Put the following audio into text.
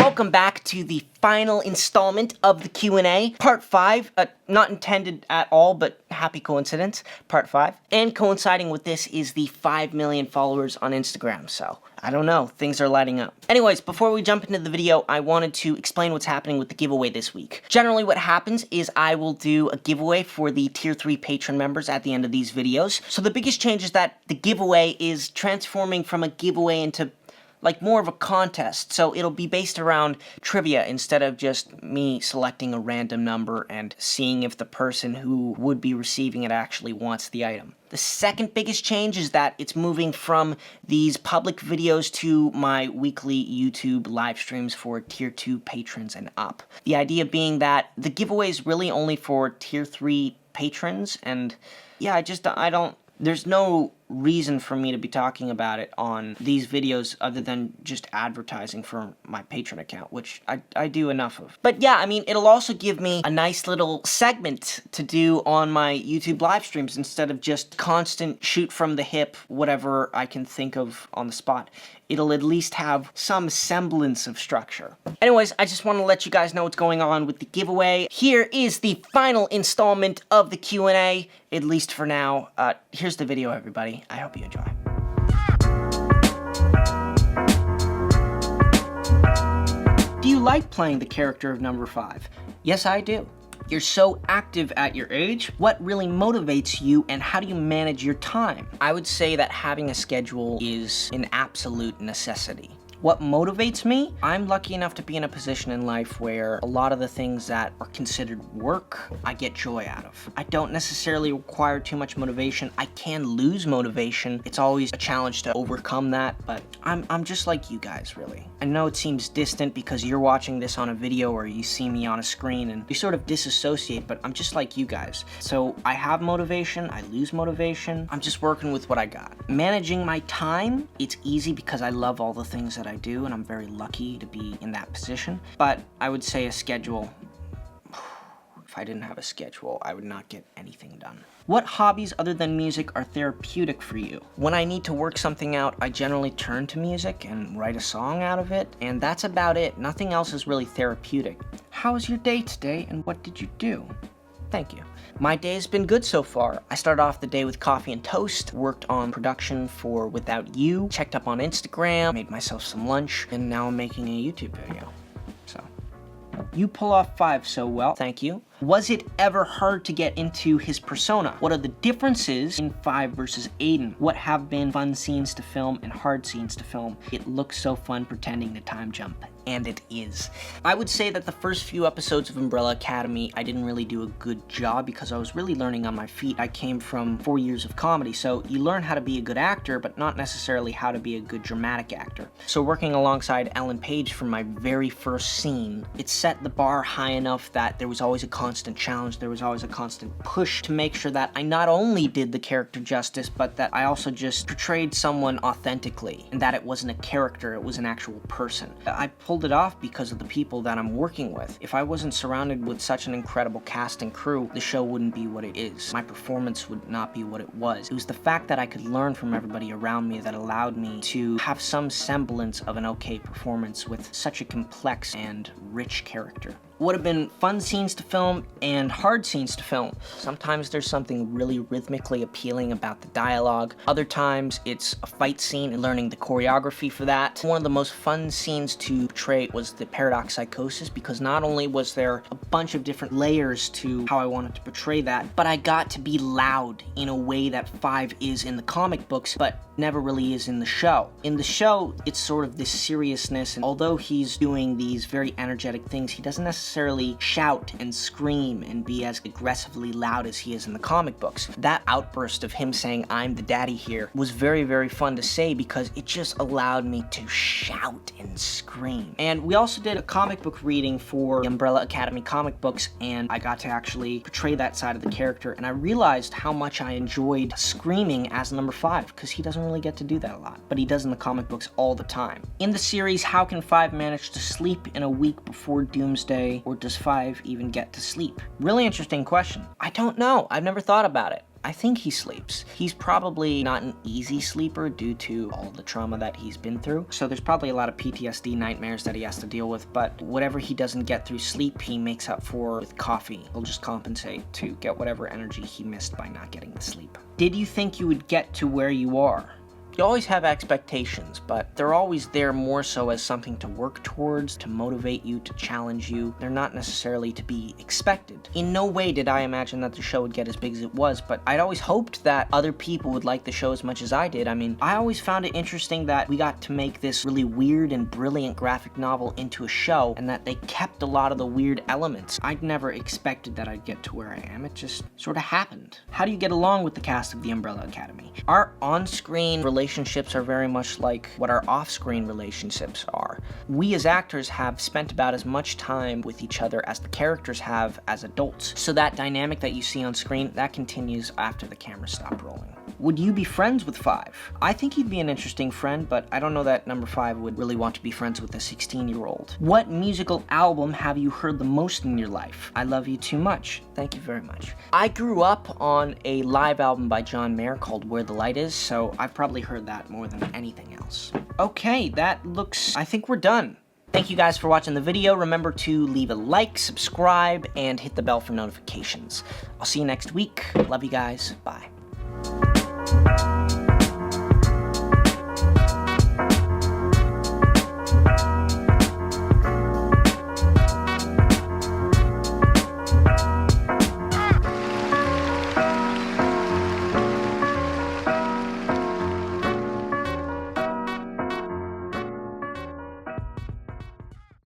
welcome back to the final installment of the Q&A, part 5, not intended at all, but happy coincidence, part 5. And coinciding with this is the 5 million followers on Instagram, so I don't know, things are lighting up. Anyways, before we jump into the video, I wanted to explain what's happening with the giveaway this week. Generally what happens is I will do a giveaway for the tier 3 patron members at the end of these videos. So the biggest change is that the giveaway is transforming from a giveaway into like more of a contest, so it'll be based around trivia instead of just me selecting a random number and seeing if the person who would be receiving it actually wants the item. The second biggest change is that it's moving from these public videos to my weekly YouTube live streams for tier 2 patrons and up. The idea being that the giveaway is really only for tier 3 patrons, and yeah, I don't, there's no reason for me to be talking about it on these videos other than just advertising for my patron account, which I do enough of. But yeah, I mean, it'll also give me a nice little segment to do on my YouTube live streams instead of just constant shoot from the hip, whatever I can think of on the spot. It'll at least have some semblance of structure. Anyways, I just want to let you guys know what's going on with the giveaway. Here is the final installment of the Q&A, at least for now. Here's the video, everybody. I hope you enjoy. Do you like playing the character of number 5? Yes, I do. You're so active at your age. What really motivates you, and how do you manage your time? I would say that having a schedule is an absolute necessity. What motivates me? I'm lucky enough to be in a position in life where a lot of the things that are considered work, I get joy out of. I don't necessarily require too much motivation. I can lose motivation. It's always a challenge to overcome that, but I'm just like you guys, really. I know it seems distant because you're watching this on a video or you see me on a screen and you sort of disassociate, but I'm just like you guys. So I have motivation, I lose motivation. I'm just working with what I got. Managing my time, it's easy because I love all the things that I do, and I'm very lucky to be in that position. But I would say a schedule, if I didn't have a schedule, I would not get anything done. What hobbies other than music are therapeutic for you? When I need to work something out, I generally turn to music and write a song out of it, and that's about it. Nothing else is really therapeutic. How was your day today, and what did you do? Thank you. My day's been good so far. I started off the day with coffee and toast, worked on production for Without You, checked up on Instagram, made myself some lunch, and now I'm making a YouTube video. So, you pull off 5 so well, thank you. Was it ever hard to get into his persona? What are the differences in 5 versus Aidan? What have been fun scenes to film and hard scenes to film? It looks so fun pretending to time jump. And it is. I would say that the first few episodes of Umbrella Academy, I didn't really do a good job because I was really learning on my feet. I came from 4 years of comedy, so you learn how to be a good actor, but not necessarily how to be a good dramatic actor. So working alongside Ellen Page for my very first scene, it set the bar high enough that there was always a constant challenge, there was always a constant push to make sure that I not only did the character justice, but that I also just portrayed someone authentically, and that it wasn't a character, it was an actual person. I pulled it off because of the people that I'm working with. If I wasn't surrounded with such an incredible cast and crew, the show wouldn't be what it is. My performance would not be what it was. It was the fact that I could learn from everybody around me that allowed me to have some semblance of an okay performance with such a complex and rich character. Would have been fun scenes to film and hard scenes to film. Sometimes there's something really rhythmically appealing about the dialogue. Other times it's a fight scene and learning the choreography for that. One of the most fun scenes to portray was the paradox psychosis, because not only was there a bunch of different layers to how I wanted to portray that, but I got to be loud in a way that 5 is in the comic books, but never really is in the show. In the show, it's sort of this seriousness, and although he's doing these very energetic things, he doesn't necessarily shout and scream and be as aggressively loud as he is in the comic books. That outburst of him saying, "I'm the daddy here," was very, very fun to say because it just allowed me to shout and scream. And we also did a comic book reading for the Umbrella Academy comic books, and I got to actually portray that side of the character, and I realized how much I enjoyed screaming as number 5, because he doesn't really get to do that a lot, but he does in the comic books all the time. In the series, how can 5 manage to sleep in a week before Doomsday, or does 5 even get to sleep? Really interesting question. I don't know. I've never thought about it. I think he sleeps. He's probably not an easy sleeper due to all the trauma that he's been through. So there's probably a lot of PTSD nightmares that he has to deal with, but whatever he doesn't get through sleep, he makes up for with coffee. He'll just compensate to get whatever energy he missed by not getting the sleep. Did you think you would get to where you are? You always have expectations, but they're always there more so as something to work towards, to motivate you, to challenge you. They're not necessarily to be expected. In no way did I imagine that the show would get as big as it was, but I'd always hoped that other people would like the show as much as I did. I mean, I always found it interesting that we got to make this really weird and brilliant graphic novel into a show, and that they kept a lot of the weird elements. I'd never expected that I'd get to where I am. It just sort of happened. How do you get along with the cast of The Umbrella Academy? Our on-screen relationships are very much like what our off-screen relationships are. We as actors have spent about as much time with each other as the characters have as adults. So that dynamic that you see on screen, that continues after the camera stopped rolling. Would you be friends with 5? I think he'd be an interesting friend, but I don't know that number 5 would really want to be friends with a 16-year-old. What musical album have you heard the most in your life? I Love You Too Much. Thank you very much. I grew up on a live album by John Mayer called Where the Light Is, so I've probably heard that more than anything else. Okay, I think we're done. Thank you guys for watching the video. Remember to leave a like, subscribe, and hit the bell for notifications. I'll see you next week. Love you guys. Bye.